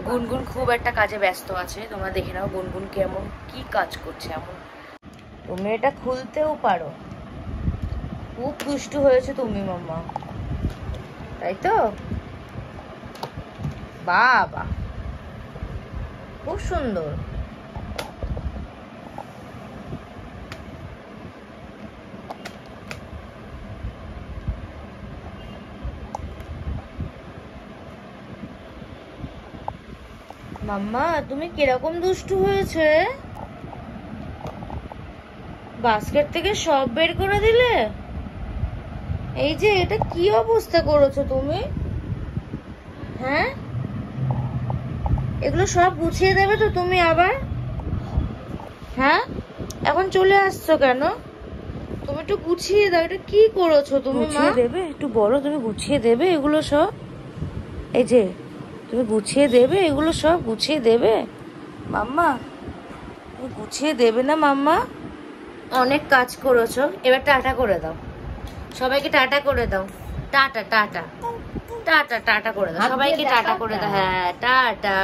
গুনগুন খুব একটা কাজে ব্যস্ত আছে, তোমরা দেখে নাও গুনগুন কেমন কি কাজ করছে। এমন তুমি এটা খুলতেও পারো, খুব দুষ্টু হয়েছে তুমি মাম্মা, তাই তো? বাবা খুব সুন্দর। মাম্মা তুমি কিরকম দুষ্টু হয়েছে, বাস্কেট থেকে সব বের করে দিলে। এই যে এটা কি অবস্থা করেছো তুমি, হ্যাঁ? এগুলো সব গুছিয়ে দেবে তো তুমি আবার? হ্যাঁ, এখন চলে আসছো কেন? তুমি একটু গুছিয়ে দাও, এটা কি করেছো তুমি মা? দেবে একটু বলো, তুমি গুছিয়ে দেবে এগুলো সব? এই যে তুমি গুছিয়ে দেবে এগুলো সব, গুছিয়ে দেবে মাম্মা? তুমি গুছিয়ে দেবে না মাম্মা? অনেক কাজ করেছো, এবার টাটা করে দাও, সবাইকে টাটা করে দাও। টাটা টাটা টাটা টাটা করে দাও সবাইকে, টাটা করে দাও। হ্যাঁ টাটা।